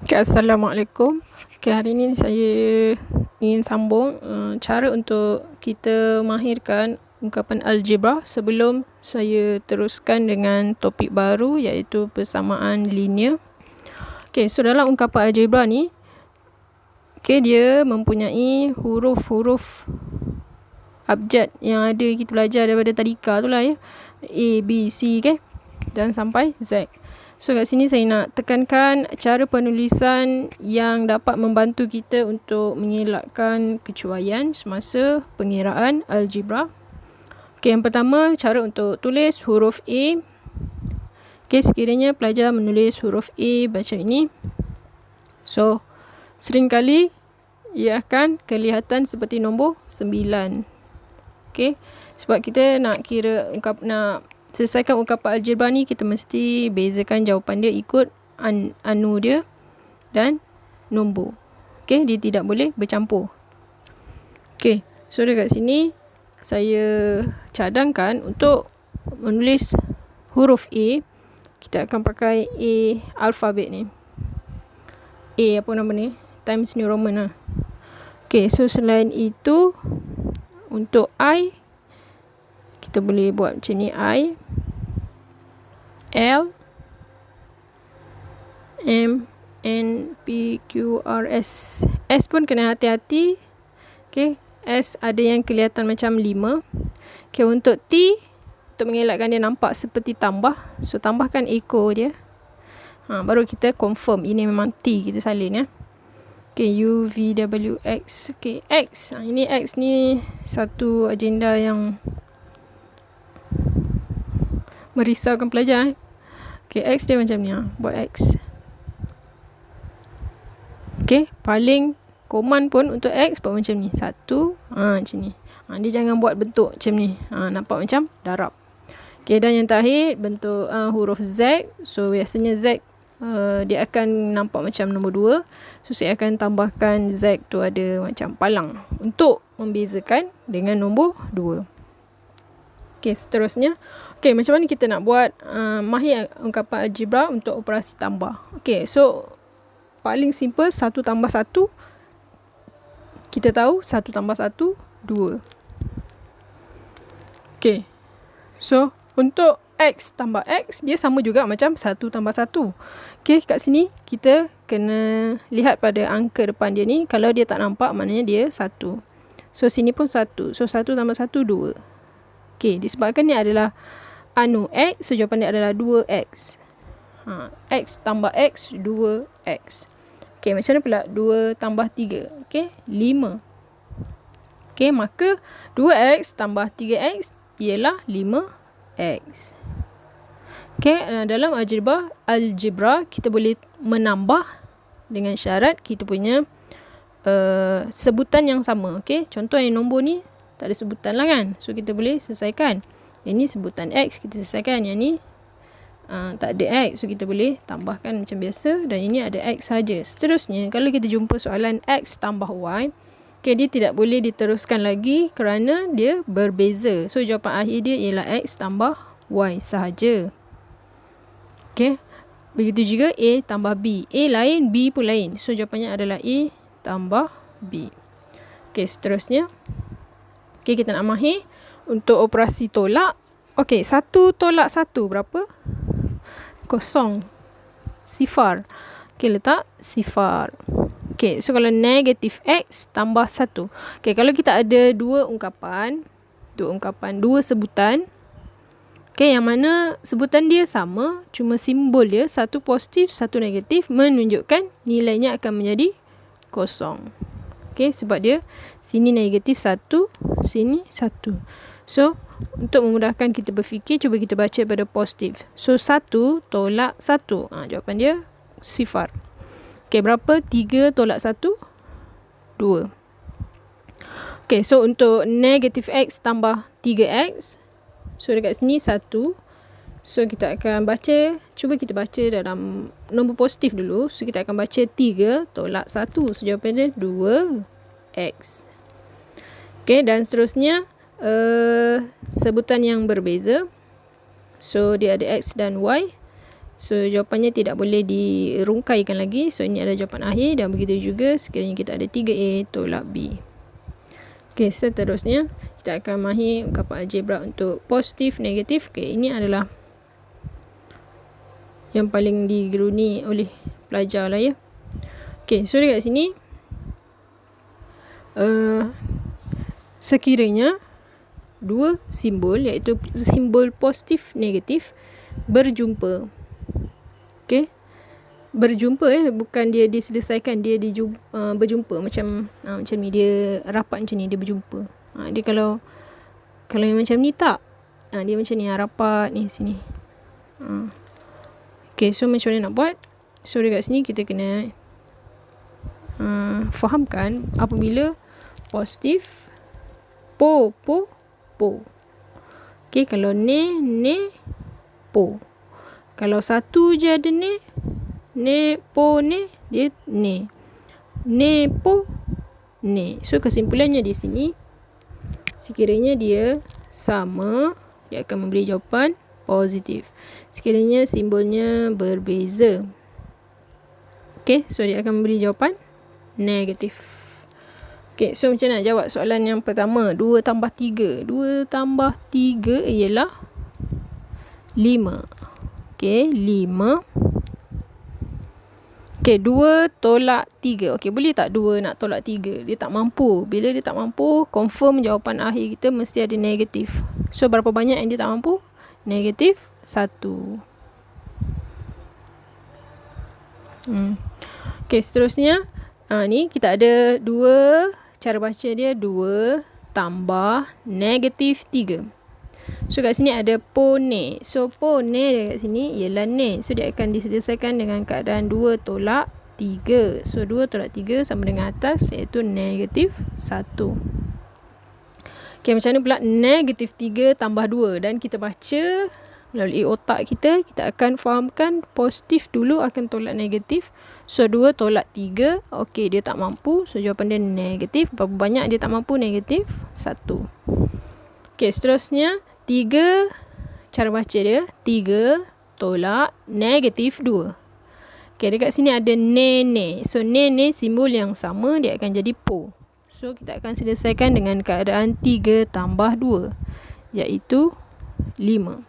Okay, Assalamualaikum. Okay, hari ini saya ingin sambung cara untuk kita mahirkan ungkapan algebra sebelum saya teruskan dengan topik baru iaitu persamaan linear. Okay, so dalam ungkapan algebra ni, okay, dia mempunyai huruf-huruf abjad yang ada kita belajar daripada tadika tu lah ya. A, B, C, okay? Dan sampai Z. So kat sini saya nak tekankan cara penulisan yang dapat membantu kita untuk mengelakkan kecuaian semasa pengiraan algebra. Okay, yang pertama cara untuk tulis huruf A. Okay, sekiranya pelajar menulis huruf A macam ini, so seringkali ia akan kelihatan seperti nombor 9. Okay, sebab kita nak nak selesaikan ungkapan algebra ni, kita mesti bezakan jawapan dia ikut anu dia dan nombor. Okay, dia tidak boleh bercampur. Okay, so dekat sini saya cadangkan untuk menulis huruf A, kita akan pakai A alfabet ni. A apa nama ni? Times New Roman lah. Okay, so selain itu untuk I, kita boleh buat macam ni. I, L, M, N, P, Q, R, S. S pun kena hati-hati. Okay, S ada yang kelihatan macam 5. Okay, untuk T, untuk mengelakkan dia nampak seperti tambah, so tambahkan echo dia. Baru kita confirm ini memang T kita salin ya. Okay, U, V, W, X. Okay, X. Ini X ni satu agenda yang merisaukan pelajar. Okay, X dia macam ni. Buat X. Okay, paling command pun untuk X buat macam ni. Satu, macam ni. Dia jangan buat bentuk macam ni. Nampak macam darab. Okay, dan yang terakhir bentuk huruf Z. So biasanya Z dia akan nampak macam nombor 2. So saya akan tambahkan Z tu ada macam palang untuk membezakan dengan nombor 2. Okay, seterusnya. Okay, macam mana kita nak buat mahir ungkapan algebra untuk operasi tambah. Okay, so paling simple 1 tambah 1. Kita tahu 1 tambah 1, 2. Okay, so untuk X tambah X, dia sama juga macam 1 tambah 1. Okay, kat sini kita kena lihat pada angka depan dia ni. Kalau dia tak nampak, maknanya dia 1. So sini pun 1. So 1 tambah 1, 2. Okay, disebabkan ni adalah X, so jawapan dia adalah 2X. X tambah X, 2X. Okay, macam mana pula 2 tambah 3? Okay, 5. Okay, maka 2X tambah 3X ialah 5X. Okay, dalam algebra kita boleh menambah dengan syarat kita punya sebutan yang sama. Okay, contoh yang nombor ni tak ada sebutan lah kan, so kita boleh selesaikan. Yang ni sebutan X, kita selesaikan. Yang ni tak ada X, so kita boleh tambahkan macam biasa. Dan ini ada X saja. Seterusnya, kalau kita jumpa soalan X tambah Y, okay, dia tidak boleh diteruskan lagi kerana dia berbeza. So jawapan akhir dia ialah X tambah Y sahaja. Okay, begitu juga A tambah B. A lain, B pun lain. So jawapannya adalah A tambah B. Okay, seterusnya. Okay, kita nak mahir untuk operasi tolak. Okay, 1 tolak 1 berapa? Kosong. Sifar. Okay, letak sifar. Okay, so kalau negatif X tambah 1. Okay, kalau kita ada dua ungkapan, dua sebutan. Okay, yang mana sebutan dia sama, cuma simbol dia satu positif, satu negatif, menunjukkan nilainya akan menjadi kosong. Okay, sebab dia sini negatif 1, sini 1. So, untuk memudahkan kita berfikir, cuba kita baca pada positif. So, 1 tolak 1. Jawapan dia sifar. Okay, berapa? 3 tolak 1? 2. Okay, so untuk negatif X tambah 3X. So, dekat sini 1. So, kita akan baca, cuba kita baca dalam nombor positif dulu. So, kita akan baca 3 tolak 1. So, jawapan dia 2X. Okay, dan seterusnya, sebutan yang berbeza. So, dia ada X dan Y. So jawapannya tidak boleh dirungkaikan lagi. So ini adalah jawapan akhir. Dan begitu juga sekiranya kita ada 3A tolak B. Okey, seterusnya kita akan mahir ungkapan algebra untuk positif, negatif. Okey, ini adalah yang paling digeruni oleh pelajar lah ya. Okey, so dekat sini sekiranya dua simbol iaitu simbol positif, negatif berjumpa. Okey. Berjumpa bukan dia diselesaikan, dia berjumpa macam ni, dia rapat macam ni, dia berjumpa. Dia kalau yang macam ni tak, dia macam ni, rapat ni sini. Okay, so macam mana nak buat? So dekat sini kita kena fahamkan apabila positif po. Okay, kalau ne po. Kalau satu je ada ne po ne, dia ne po ne. So kesimpulannya di sini, sekiranya dia sama, dia akan memberi jawapan positif. Sekiranya simbolnya berbeza, okay, so dia akan memberi jawapan negatif. Okay, so macam mana nak jawab soalan yang pertama? 2 tambah 3. 2 tambah 3 ialah 5. Okay, 5. Okay, 2 tolak 3. Okay, boleh tak 2 nak tolak 3? Dia tak mampu. Bila dia tak mampu, confirm jawapan akhir kita mesti ada negatif. So, berapa banyak yang dia tak mampu? Negatif 1. Okay, seterusnya. Ni kita ada 2. Cara baca dia 2 tambah negatif 3. So kat sini ada po ne. So po ne dekat sini ialah ne. So dia akan diselesaikan dengan keadaan 2 tolak 3. So 2 tolak 3 sama dengan atas iaitu negatif 1. Okay, macam mana pula negatif 3 tambah 2? Dan kita baca melalui otak kita, kita akan fahamkan positif dulu akan tolak negatif. So 2 tolak 3, okay, dia tak mampu. So jawapan dia negatif. Berapa banyak dia tak mampu? Negatif 1. Okay, seterusnya 3, cara baca dia 3 tolak negatif 2. Okay, dekat sini ada ne. So ne simbol yang sama, dia akan jadi po. So kita akan selesaikan dengan keadaan 3 tambah 2 iaitu 5.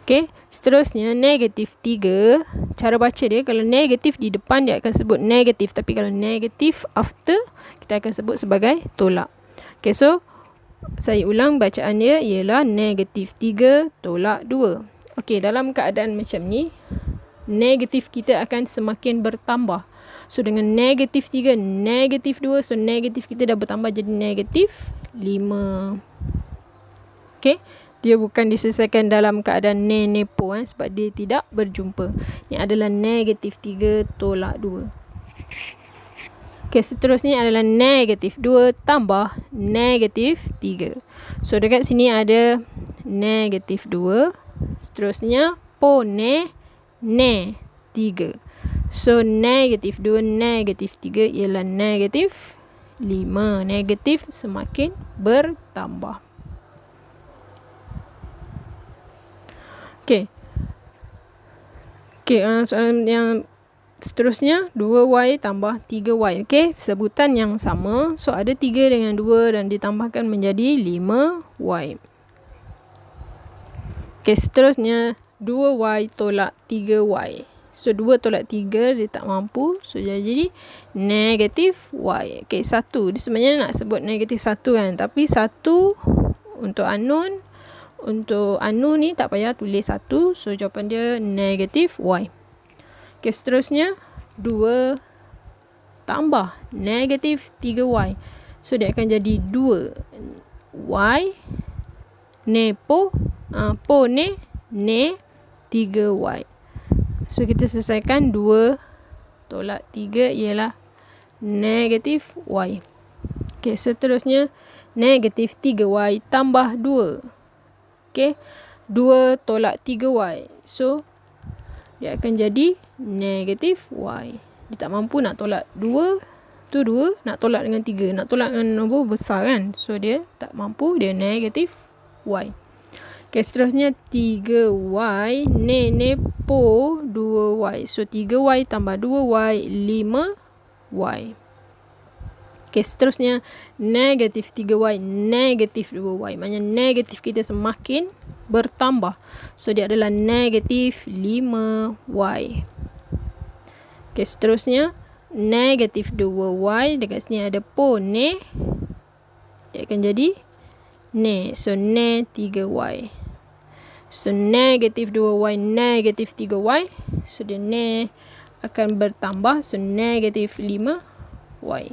Okay, seterusnya negatif 3. Cara baca dia, kalau negatif di depan dia akan sebut negatif, tapi kalau negatif after kita akan sebut sebagai tolak. Okay, so saya ulang bacaan dia ialah negatif 3 tolak 2. Okey, dalam keadaan macam ni, negatif kita akan semakin bertambah. So dengan negatif 3, negatif 2, so negatif kita dah bertambah jadi negatif 5. Okey, dia bukan diselesaikan dalam keadaan ne po sebab dia tidak berjumpa. Ini adalah negatif 3 tolak 2. Okay, seterusnya adalah negatif 2 tambah negatif 3. So, dekat sini ada negatif 2. Seterusnya, po ne 3. So, negatif 2, negatif 3 ialah negatif 5. Negatif semakin bertambah. Okay. Okay, soalan yang seterusnya 2y tambah 3y. Okey, sebutan yang sama. So ada 3 dengan 2 dan ditambahkan menjadi 5y. Okey, seterusnya 2y tolak 3y. So 2 tolak 3 dia tak mampu. So jadi negatif y. Okey, 1. Dia sebenarnya nak sebut negatif 1 kan. Tapi 1 untuk unknown. Untuk unknown ni tak payah tulis 1. So jawapan dia negatif y. Okay, seterusnya 2 tambah negatif 3y. So dia akan jadi 2y ne po ne 3y. So kita selesaikan 2 tolak 3 ialah negatif y. Okay, seterusnya negatif 3y tambah 2. Okay, 2 tolak 3y. So dia akan jadi negatif y. Dia tak mampu nak tolak 2. Tu 2. Nak tolak dengan 3. Nak tolak dengan nombor besar kan. So dia tak mampu. Dia negatif y. Okay, seterusnya 3y nepo 2y. So 3y tambah 2y 5y. Okay, seterusnya negatif 3y negatif 2y. Maksudnya negatif kita semakin bertambah. So dia adalah negatif 5y. Okay, seterusnya negatif 2y. Dekat sini ada po ne. Dia akan jadi ne. So ne 3y. So negatif 2y negatif 3y. So dia ne akan bertambah. So negatif 5y.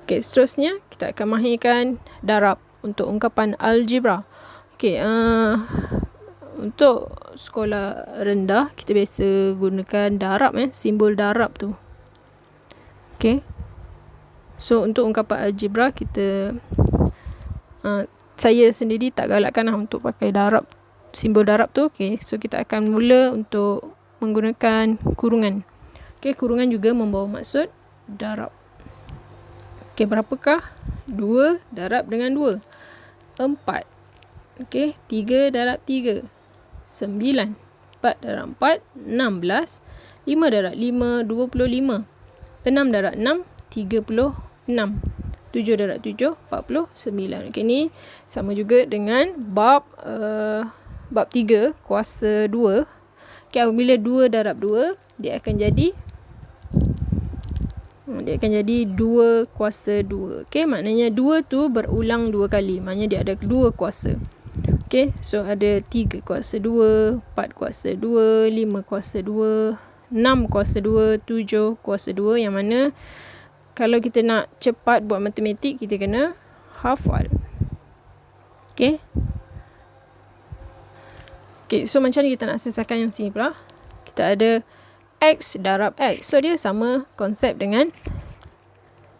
Okay, seterusnya kita akan mahirkan darab untuk ungkapan algebra. Okay, untuk sekolah rendah kita biasa gunakan darab, simbol darab tu. Okay, so untuk ungkapan algebra kita saya sendiri tak galakkan untuk pakai darab, simbol darab tu. Okay, so kita akan mula untuk menggunakan kurungan. Okay, kurungan juga membawa maksud darab. Okay, berapakah 2 darab dengan 2? 4. Okay, 3 darab 3 9. 4 darab 4 16. 5 darab 5 25. 6 darab 6 36. 7 darab 7 49. Okay, ni sama juga dengan bab 3 kuasa 2. Okay, apabila 2 darab 2 dia akan jadi 2 kuasa 2. Okay, maknanya 2 tu berulang 2 kali. Maknanya dia ada 2 kuasa. Okay, so ada 3 kuasa 2, 4 kuasa 2, 5 kuasa 2, 6 kuasa 2, 7 kuasa 2. Yang mana kalau kita nak cepat buat matematik, kita kena hafal. Okay. Okay, so macam ni kita nak selesaikan yang sini pula. Kita ada x darab x. So dia sama konsep dengan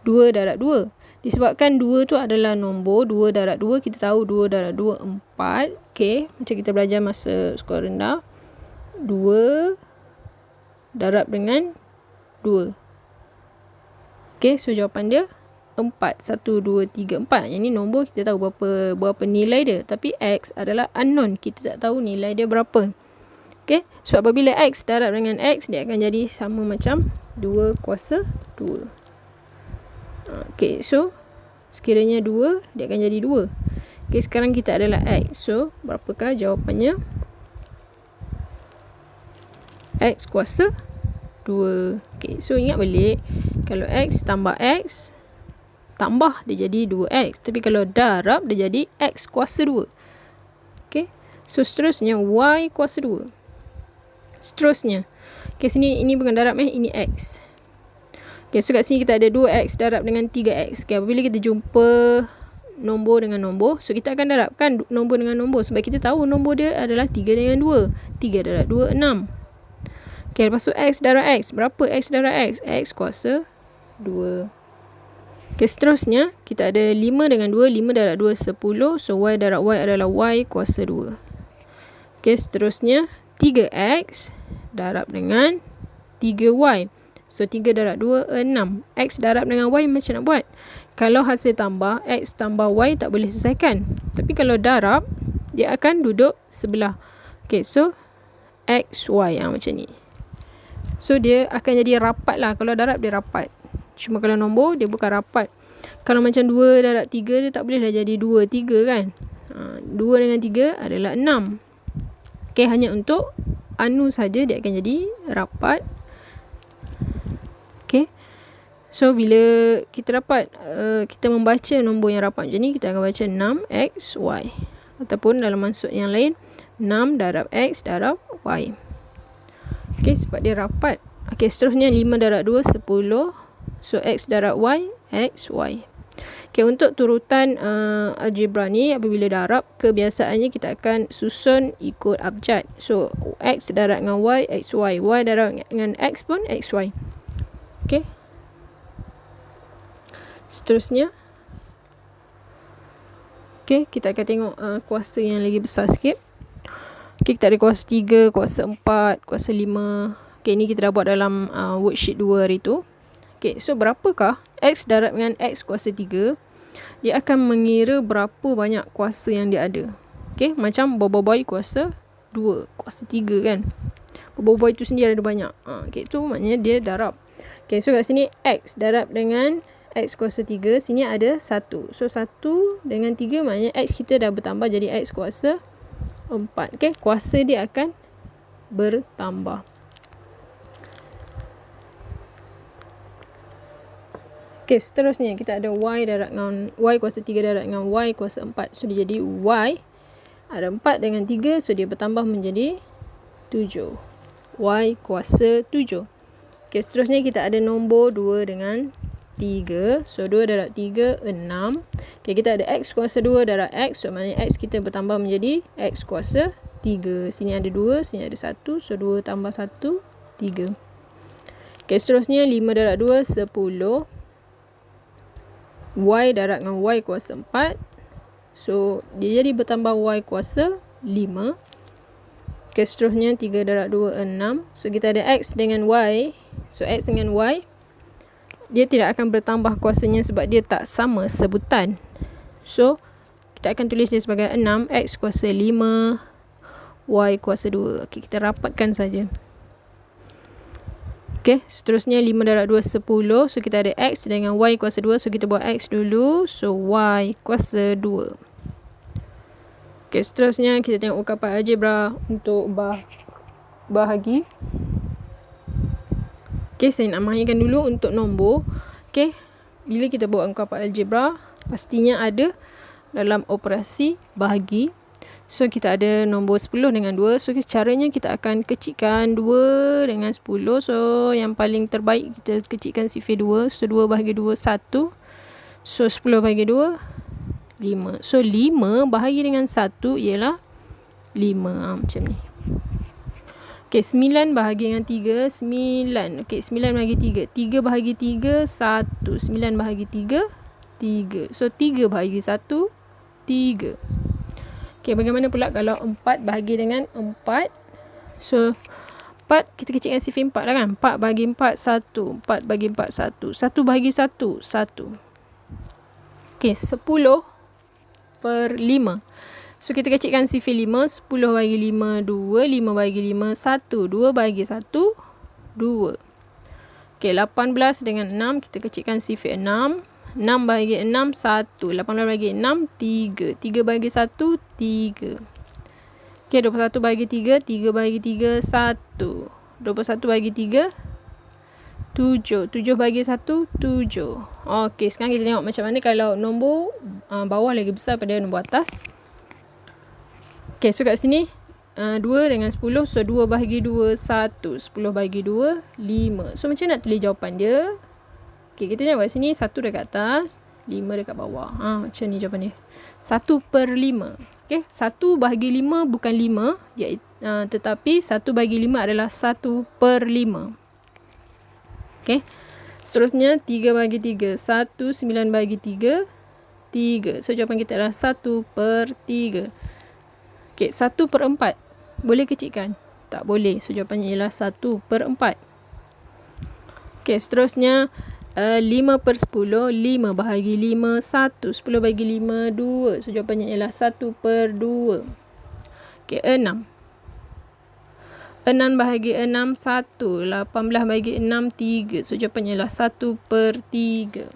2 darab 2. Disebabkan 2 tu adalah nombor, 2 darab 2, kita tahu 2 darab 2, 4. Okay, macam kita belajar masa sekolah rendah. 2 darab dengan 2. Okay, so jawapan dia 4. 1, 2, 3, 4. Yang ni nombor kita tahu berapa nilai dia. Tapi x adalah unknown. Kita tak tahu nilai dia berapa. Okay, so apabila x darab dengan x, dia akan jadi sama macam 2 kuasa 2. Okay, so sekiranya 2, dia akan jadi 2. Okay, sekarang kita adalah x. So, berapakah jawapannya? X kuasa 2. Okay, so ingat balik, kalau x tambah x, tambah dia jadi 2x. Tapi kalau darab, dia jadi x kuasa 2. Okay, so seterusnya y kuasa 2. Seterusnya, okay, sini ini bukan darab, ini x. Okay, so kat sini kita ada 2x darab dengan 3x. Okay, apabila kita jumpa nombor dengan nombor, so kita akan darabkan nombor dengan nombor. Sebab kita tahu nombor dia adalah 3 dengan 2. 3 darab 2, 6. Okay, lepas tu x darab x. Berapa x darab x? X kuasa 2. Okay, seterusnya kita ada 5 dengan 2. 5 darab 2, 10. So, y darab y adalah y kuasa 2. Okay, seterusnya 3x darab dengan 3y. So, 3 darab 2, 6. X darab dengan y macam nak buat? Kalau hasil tambah, x tambah y tak boleh selesaikan. Tapi kalau darab, dia akan duduk sebelah. Okay, so x, y macam ni. So, dia akan jadi rapat lah. Kalau darab, dia rapat. Cuma kalau nombor, dia bukan rapat. Kalau macam 2 darab 3, dia tak boleh dah jadi 2, 3 kan. 2 dengan 3 adalah 6. Okay, hanya untuk anu saja dia akan jadi rapat. Okay. So, bila kita dapat, kita membaca nombor yang rapat macam ni, kita akan baca 6x, y. Ataupun dalam maksud yang lain, 6 darab x darab y. Okay, sebab dia rapat. Okay, seterusnya 5 darab 2, 10. So, x darab y, x, y. Okay, untuk turutan algebra ni, apabila darab, kebiasaannya kita akan susun ikut abjad. So, x darab dengan y, x, y. Y darab dengan x pun, x, y. Okay. Seterusnya. Okay, kita akan tengok kuasa yang lagi besar sikit. Okay, kita ada kuasa 3, kuasa 4, kuasa 5. Okay, ni kita dah buat dalam worksheet 2 hari tu. Okay, so berapakah x darab dengan x kuasa 3? Dia akan mengira berapa banyak kuasa yang dia ada. Okay, macam boy kuasa 2, kuasa 3 kan. Boy tu sendiri ada banyak. Okay, tu maknanya dia darab. Okay, so kat sini X darab dengan X kuasa 3. Sini ada 1. So 1 dengan 3 maknanya X kita dah bertambah jadi X kuasa 4. Okay, kuasa dia akan bertambah. Okay, seterusnya kita ada Y darab dengan Y kuasa 3 darab dengan Y kuasa 4. So dia jadi Y ada 4 dengan 3. So dia bertambah menjadi 7. Y kuasa 7. Okay, seterusnya kita ada nombor 2 dengan 3. So 2 darab 3 6. Okay, kita ada X kuasa 2 darab X. So maknanya X kita bertambah menjadi X kuasa 3. Sini ada 2, sini ada 1. So 2 tambah 1 3. Okay, seterusnya 5 darab 2 10. Y darab dengan Y kuasa 4. So dia jadi bertambah Y kuasa 5. Okay, seterusnya 3 darab 2 6. So kita ada X dengan Y. So X dengan Y dia tidak akan bertambah kuasanya sebab dia tak sama sebutan. So kita akan tulis dia sebagai 6. X kuasa 5, Y kuasa 2. Okay, kita rapatkan saja. Okay, seterusnya 5 darab 2 10. So kita ada X dengan Y kuasa 2. So kita buat X dulu. So Y kuasa 2. Okay, seterusnya kita tengok ungkapan algebra untuk bahagi. Okay, saya nak mahirkan dulu untuk nombor. Okay, bila kita buat ungkapan algebra, pastinya ada dalam operasi bahagi. So kita ada nombor 10 dengan 2. So caranya kita akan kecilkan 2 dengan 10. So yang paling terbaik kita kecilkan sifir 2. So 2 bahagi 2 1. So 10 bahagi 2 5. So 5 bahagi dengan 1 ialah 5. Macam ni. Okay, 9 bahagi dengan 3 9. Okay, 9 bahagi 3 3 bahagi 3 1. 9 bahagi 3 3. So 3 bahagi 1 3. Okay, bagaimana pula kalau 4 bahagi dengan 4? So 4 kita kecilkan sifir 4 lah kan. 4 bahagi 4 1. 4 bahagi 4 1. 1 bahagi 1 1. Okay, 10 per 5. So kita kecilkan sifir 5. 10 bahagi 5 2. 5 bahagi 5 1. 2 bahagi 1 2. Okay, 18 dengan 6 kita kecilkan sifir 6. 6 bahagi 6 1. 18 bahagi 6 3. 3 bahagi 1 3. Okay, 21 bahagi 3 3 bahagi 3 1. 21 bahagi 3 7. 7 bahagi 1 7. Okay, sekarang kita tengok macam mana kalau nombor bawah lagi besar pada nombor atas. Okay, so kat sini 2 dengan 10. So 2 bahagi 2 1. 10 bahagi 2 5. So macam nak tulis jawapan dia? Okay, kita tengok kat sini 1 dekat atas, 5 dekat bawah. Macam ni jawapan dia. 1 per 5. Okay, 1 bahagi 5 bukan 5. Tetapi 1 bahagi 5 adalah 1 per 5. Okay. Seterusnya 3 bahagi 3 1. 9 bahagi 3 3. So jawapan kita adalah 1 per 3. Okay, 1 per 4. Boleh kecilkan? Tak boleh. So jawapannya ialah 1 per 4. Okay, seterusnya 5 per 10. 5 bahagi 5 1. 10 bahagi 5 2. So jawapannya ialah 1 per 2. Okay, 6. 6 bahagi 6 1. 18 bahagi 6 3. So jawapannya ialah 1 per 3.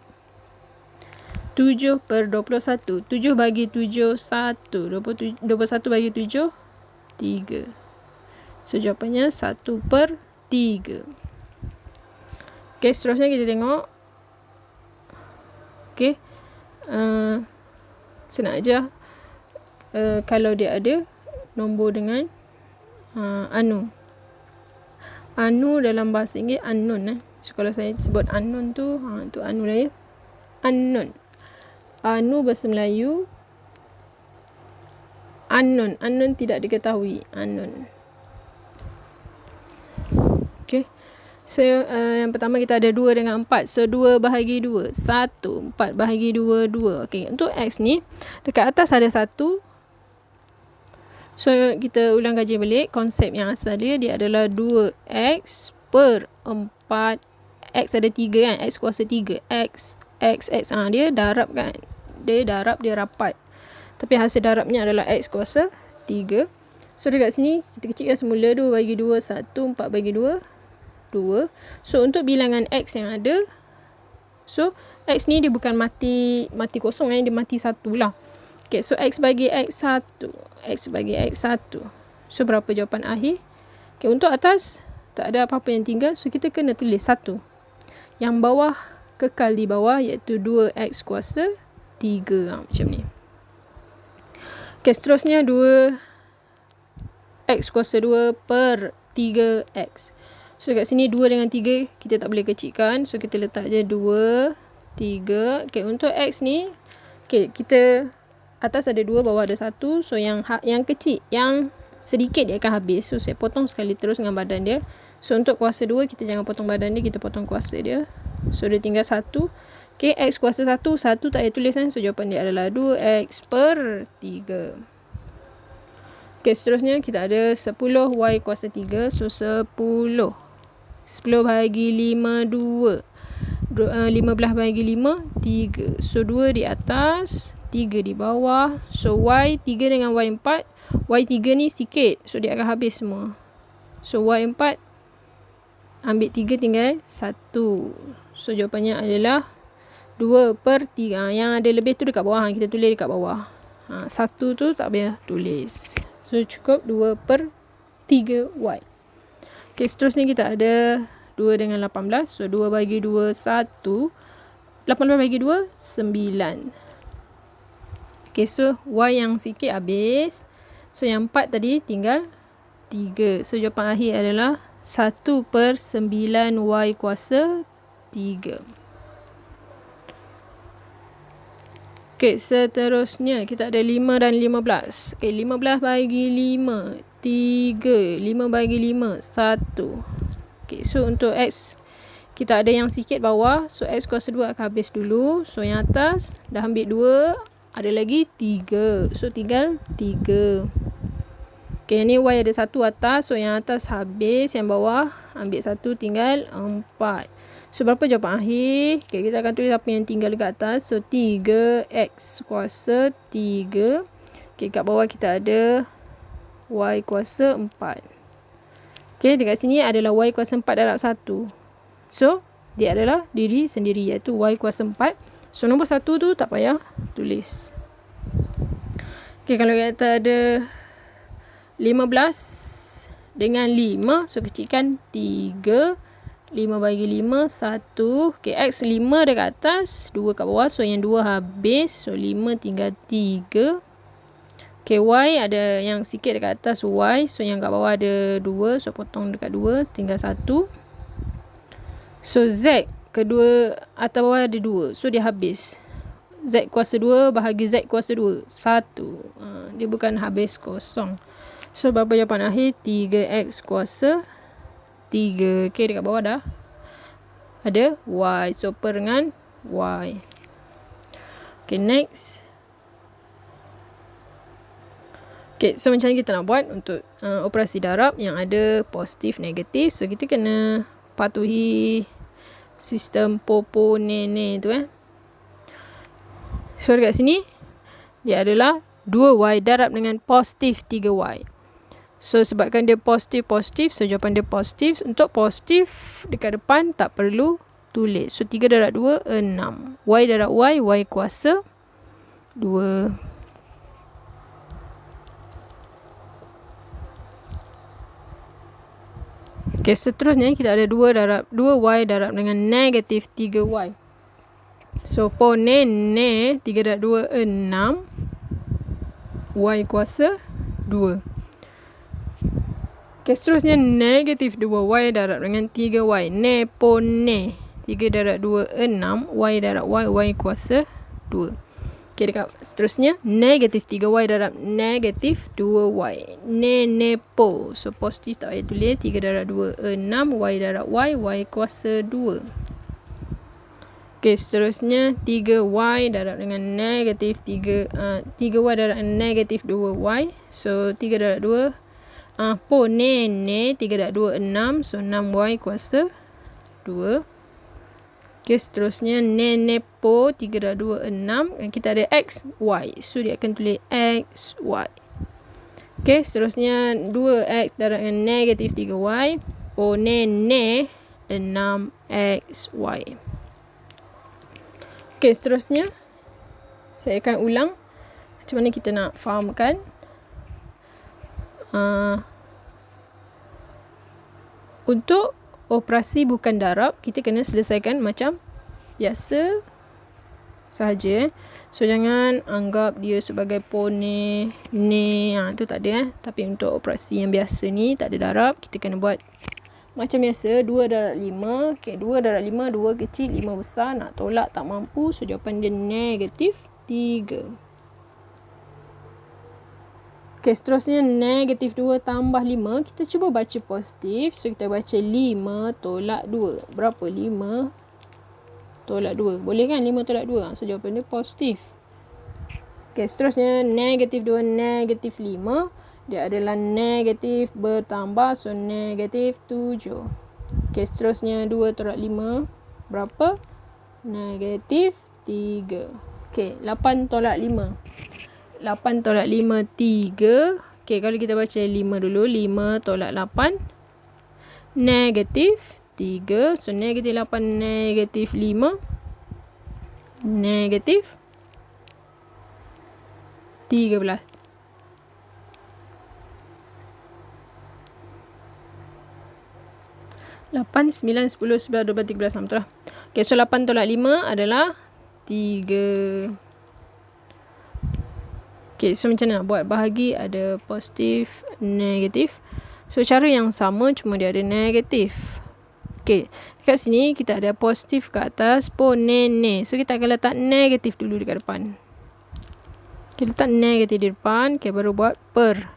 7 per 21. 7 bagi 7 1. 21 bagi 7 3. So jawapannya 1 per 3. Okay, seterusnya kita tengok. Okay. Senang aja. Kalau dia ada nombor dengan anu. Anu dalam bahasa Inggeris unknown. So kalau saya sebut unknown tu, tu anu lah ya. Unknown. Anu bahasa Melayu. Unknown. Unknown tidak diketahui. Unknown. Okay. So yang pertama kita ada 2 dengan 4. So 2 bahagi 2 1. 4 bahagi 2 2. Okay, untuk X ni dekat atas ada 1. So kita ulang kaji balik. Konsep yang asal dia adalah 2X per 4. X ada 3 kan. X kuasa 3. X. Dia darab kan. Dia darab, dia rapat. Tapi hasil darabnya adalah X kuasa 3. So dekat sini kita kecilkan semula 2 bagi 2 1, 4 bagi 2 2. So untuk bilangan X yang ada, so X ni dia bukan mati kosong, dia mati 1 lah. Okay, so X bagi X1, X bagi X1. So berapa jawapan akhir? Okay, untuk atas tak ada apa-apa yang tinggal, so kita kena tulis 1. Yang bawah kekal di bawah, iaitu 2X kuasa 3. Macam ni. Okay, seterusnya 2X kuasa 2 per 3X. So kat sini 2 dengan 3 kita tak boleh kecilkan, so kita letak je 2, 3. Okay, untuk X ni, okay, kita atas ada 2, bawah ada 1. So yang kecil, yang sedikit dia akan habis. So saya potong sekali terus dengan badan dia. So untuk kuasa 2 kita jangan potong badan dia, kita potong kuasa dia. So dia tinggal 1. Okay, X kuasa 1 tak payah tulis kan. So jawapan dia adalah 2X per 3. Okay, seterusnya kita ada 10 Y kuasa 3. So 10 bagi 5 2. 15 bagi 5 3. So 2 di atas, 3 di bawah. So Y 3 dengan Y 4. Y 3 ni sikit, so dia akan habis semua. So Y 4 ambil 3 tinggal 1. So jawapannya adalah 2 per 3. Yang ada lebih tu dekat bawah, kita tulis dekat bawah. 1 tu tak payah tulis. So cukup 2 per 3Y. Okay, seterusnya kita ada 2 dengan 18. So 2 bagi 2 1. 18 bagi 2 9. Okay, so Y yang sikit habis. So yang 4 tadi tinggal 3. So jawapan akhir adalah 1 per 9 Y kuasa 3. Okay, seterusnya kita ada 5 dan 15. Okay, 15 bagi 5 3. 5 bagi 5 1. Okay, so untuk X kita ada yang sikit bawah. So X kuasa 2 akan habis dulu. So yang atas dah ambil 2. Ada lagi 3. So tinggal 3. Okay, ni Y ada 1 atas. So yang atas habis. Yang bawah ambil 1, tinggal 4. So berapa jawapan akhir? Okay, kita akan tulis apa yang tinggal dekat atas. So 3X kuasa 3. Okay, kat bawah kita ada Y kuasa 4. Okay, dekat sini adalah Y kuasa 4 darab 1. So dia adalah diri sendiri, iaitu Y kuasa 4. So nombor 1 tu tak payah tulis. Okay, kalau kita ada 15 dengan 5. So kecilkan 3. 5 bagi 5 1. Okay, X 5 dekat atas, 2 kat bawah. So yang 2 habis. So 5 tinggal 3. Okay, Y ada yang sikit dekat atas Y. So yang kat bawah ada 2. So potong dekat 2, tinggal 1. So Z kedua atas bawah ada 2. So dia habis. Z kuasa 2 bahagi Z kuasa 2 1. Dia bukan habis kosong. So berapa jawapan akhir? 3X kuasa 3. Okay, dekat bawah dah ada Y. So per dengan Y. Okay, next. Okay, so macam ni kita nak buat untuk operasi darab yang ada positif negatif. So kita kena patuhi sistem popo nene tu So dekat sini dia adalah 2Y darab dengan positif 3Y. So sebabkan dia positif, so jawapan dia positif. Untuk positif dekat depan tak perlu tulis. So 3 darab 2 6. Y darab Y, Y kuasa 2. Okay, seterusnya kita ada 2Y darab dengan negatif 3Y. So po nene 3 darab 2 6. Y kuasa 2. Okay, seterusnya negatif 2Y darab dengan 3Y. Ne po ne 3 darab 2 6. Y darab Y, Y kuasa 2. Okay, dekat seterusnya negatif 3Y darab negatif 2Y. Ne po. So positif tak payah tulis. 3 darab 2 6. Y darab Y, Y kuasa 2. Okay, seterusnya 3Y darab dengan negatif 3Y darab dengan negatif 2Y. So 3 darab 2 po nene 3 darab 2 6. So 6Y kuasa 2. Okay, seterusnya nenepo 3 darab 2, 6. Kita ada X, Y. So, dia akan tulis X, Y. Okay, seterusnya 2X darab dengan negatif 3Y. Nene 6XY. Okay, seterusnya saya akan ulang macam mana kita nak fahamkan. Untuk operasi bukan darab, kita kena selesaikan macam biasa sahaja. So, jangan anggap dia sebagai pone, ne, tu tak ada. Tapi untuk operasi yang biasa ni, tak ada darab, kita kena buat macam biasa. 2 darab 5. Okay, 2 darab 5, 2 kecil, 5 besar. Nak tolak tak mampu. So, jawapan dia negatif 3. Okay, seterusnya negatif 2 tambah 5. Kita cuba baca positif. So, kita baca 5 tolak 2. Berapa? 5 tolak 2. Boleh kan 5 tolak 2? So, jawapan dia positif. Okay, seterusnya negatif 2, negatif 5. Dia adalah negatif bertambah. So, negatif 7. Okay, seterusnya 2 tolak 5. Berapa? Negatif 3. Okay, 8 tolak 5. 8 tolak 5, 3. Okay, kalau kita baca 5 dulu. 5 tolak 8. Negatif 3. So, negatif 8, negatif 5. Negatif 13. Lapan, 9, 10, 11, 12, 13, betul lah. Okay, so 8 tolak 5 adalah 3. Okay, so macam mana nak buat bahagi? Ada positif, negatif. So, cara yang sama, cuma dia ada negatif. Okay, dekat sini kita ada positif kat atas, nene. So, kita akan letak negatif dulu dekat depan. Okay, letak negatif di depan. Okay, baru buat per.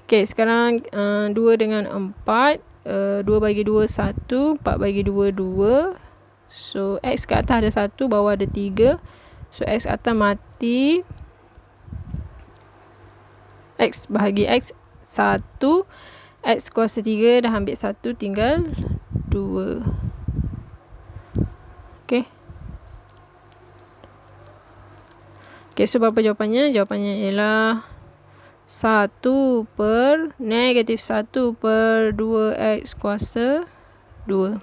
Okay, sekarang 2 dengan 4. 2 bagi 2, 1. 4 bagi 2, 2. So, X kat atas ada 1, bawah ada 3. So, X atas mati. X bahagi X 1. X kuasa 3 dah ambil 1, tinggal 2. Okay. Okay, so berapa jawapannya? Jawapannya ialah 1 per negatif 1 per 2X kuasa 2.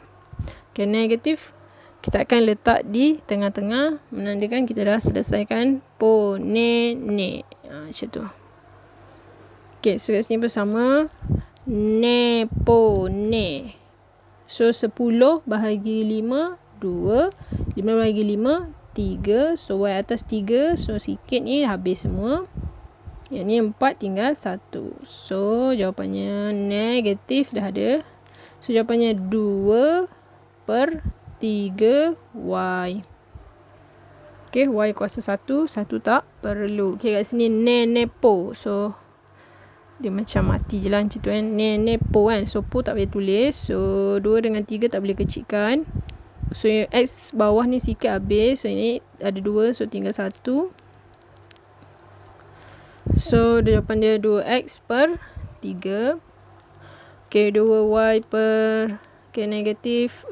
Okay, negatif kita akan letak di tengah-tengah, menandakan kita dah selesaikan nene. Macam tu. Okay, so kat sini bersama ne. So, 10 bahagi 5, 2. 5 bahagi 5, 3. So, Y atas 3. So, sikit ni habis semua. Yang ni 4, tinggal 1. So, jawapannya negatif dah ada. So, jawapannya 2 per 3Y. Okay, Y kuasa 1. 1 tak perlu. Okay, kat sini nenepo. So, dia macam mati je lah macam tu kan. Nenepo kan. So, po tak boleh tulis. So, 2 dengan 3 tak boleh kecilkan. So, X bawah ni sikit habis. So, ini ada 2. So, tinggal 1. So, jawapan dia 2X per 3. Okay, 2Y per... Okay, negatif.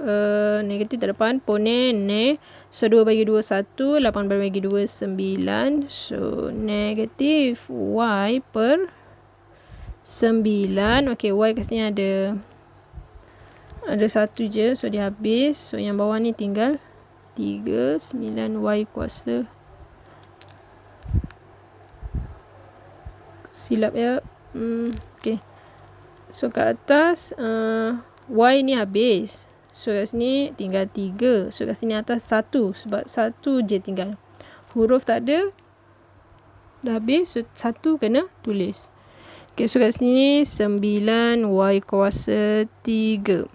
Negatif tak depan. Nene. So, 2 bagi 2, 1. 8 bagi 2, 9. So, negatif Y per 9. Okay, Y kat sini ada 1 je. So, dia habis. So, yang bawah ni tinggal 3. 9Y kuasa. Silap ya. Okay. So, kat atas Y ni habis. So, kat sini tinggal 3. So, kat sini atas 1. Sebab 1 je tinggal. Huruf tak ada. Dah habis. So, 1 kena tulis. Okay, so kat sini 9Y kuasa 3.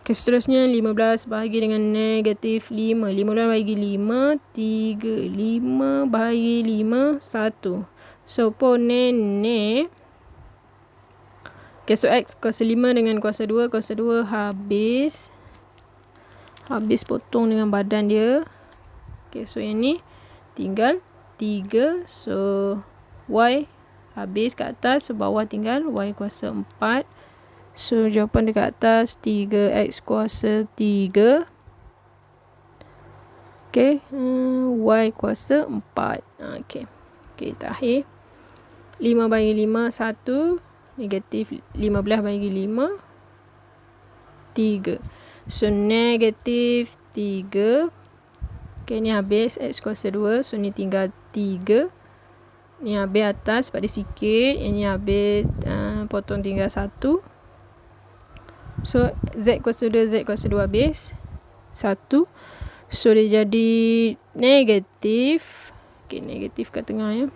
Okay, seterusnya 15 bahagi dengan negatif 5. 15 bahagi 5, 3. 5 bahagi 5, 1. So, nene. Okay, so X kuasa 5 dengan kuasa 2. Kuasa 2 habis. Habis potong dengan badan dia. Okay, so yang ni tinggal 3. So, Y habis kat atas. So, bawah tinggal Y kuasa 4. So, jawapan dekat atas 3X kuasa 3. Okay, Y kuasa 4. Okay, terakhir 5 bagi 5 1, negatif 15 bagi 5 3. So negatif 3. Okay, ni habis X kuasa 2. So ni tinggal 3. Ni habis atas pada sikit. Ini habis potong tinggal 1. So Z kuasa 2, Z kuasa 2 habis 1. So dia jadi negatif. Okay, negatif kat tengah ya.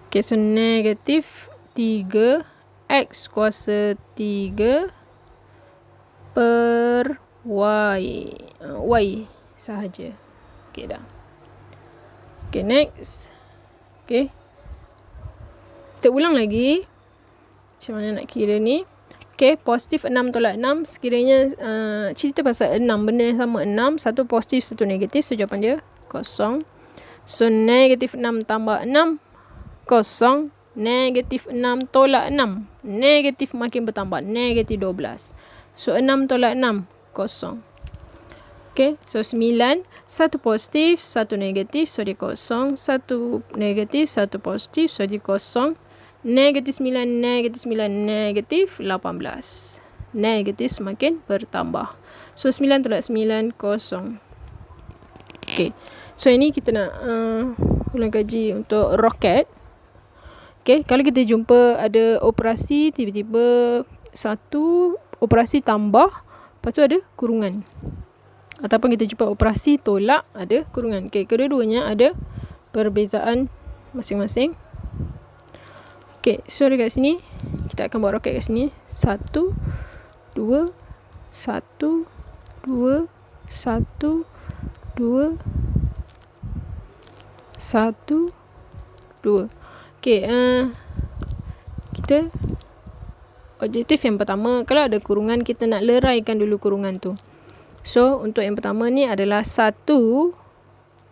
Okay, so negatif 3 X kuasa 3 per Y. Y sahaja. Okay, dah. Okay, next. Okay. Kita ulang lagi. Macam mana nak kira ni. Okay, positif 6 tolak 6. Sekiranya cerita pasal 6. Benda yang sama 6. Satu positif, satu negatif. So, jawapan dia kosong. So, negatif 6 tambah 6. Kosong. Negatif 6 tolak 6. Negatif makin bertambah. Negatif 12. So, 6 tolak 6. Kosong. Okay, so 9. Satu positif, satu negatif. So, dia kosong. Satu negatif, satu positif. So, dia kosong. Negatif 9, negatif 9, negatif 18. Negatif semakin bertambah. So, 9 tolak 9, kosong. Okay, so ini kita nak ulang kaji untuk roket. Okay, kalau kita jumpa ada operasi, tiba-tiba satu operasi tambah, lepas tu ada kurungan. Ataupun kita jumpa operasi tolak, ada kurungan. Okay, kedua-duanya ada perbezaan masing-masing. Okay, so dekat sini, kita akan buat roket kat sini. 1, 2, 1, 2, 1, 2, 1, 2. Okay, kita objektif yang pertama, kalau ada kurungan, kita nak leraikan dulu kurungan tu. So, untuk yang pertama ni adalah 1.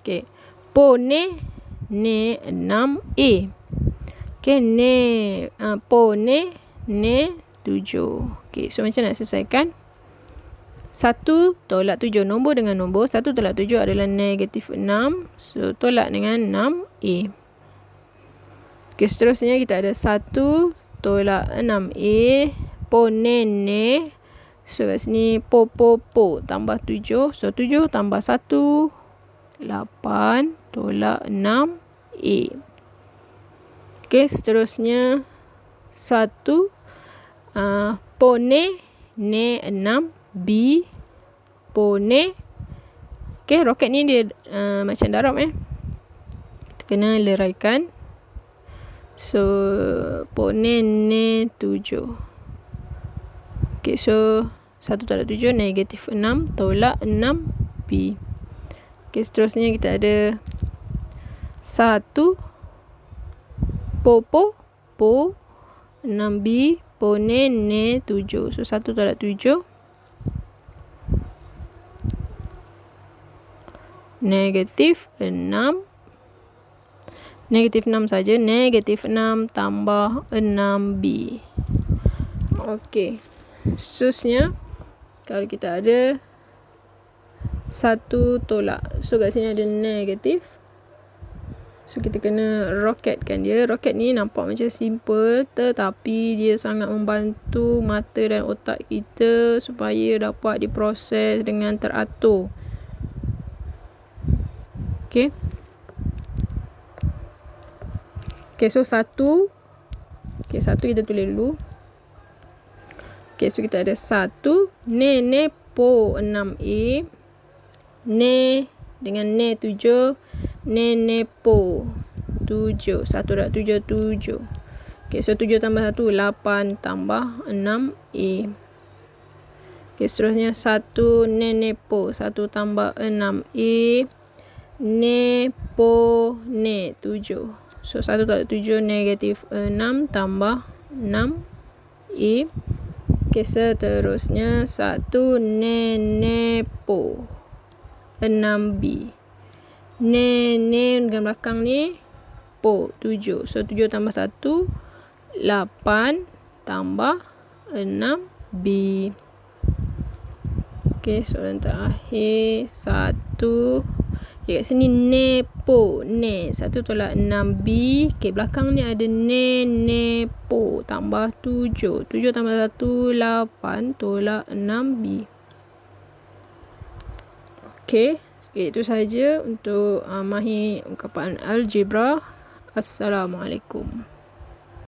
Okay, pone ne 6A. Okay, pone ne 7. Okay, so macam nak selesaikan. 1 tolak 7. Nombor dengan nombor. 1 tolak 7 adalah negatif 6. So, tolak dengan 6A. Okay, seterusnya kita ada 1 tolak 6A. Pone ne. So, kat sini po tambah 7. So, 7 tambah 1. 8 tolak 6A. Okay, seterusnya 1 pone ne 6B. Pone. Okay, roket ni dia macam darab kita kena leraikan. So, pone ne 7. Okay, so 1 tolak 7 negatif 6 tolak 6B. Okay, seterusnya kita ada 1 po 6B pone ne 7. So 1 tolak 7 negatif 6. Negatif 6 saja. Negatif 6 tambah 6B. Okey. Seterusnya, kalau kita ada 1 tolak. So, kat sini ada negatif. So, kita kena roketkan dia. Roket ni nampak macam simple. Tetapi dia sangat membantu mata dan otak kita supaya dapat diproses dengan teratur. Okay. Okay, so 1. Okay, 1 kita tulis dulu. Okay, so kita ada 1. Ne po 6A. Ne dengan ne 7. Ne po 7. 1 dah 7, 7. Okay, so 7 tambah 1, 8 tambah 6A. Okay, seterusnya 1 ne po. 1 tambah 6A. Ne po ne 7. So, 1 tolak 7 negatif 6 tambah 6A. Okay, seterusnya 1 ne po 6B. Ne dengan belakang ni po 7. So 7 tambah 1 8 tambah 6B. Okey, soalan terakhir. 1. Okay, kat sini nepo. Ne. 1 tolak 6B. Okay, belakang ni ada nepo. Tambah 7. 7 tambah 1, 8 tolak 6B. Okay, itu sahaja untuk Mahir Ungkapan Algebra. Assalamualaikum.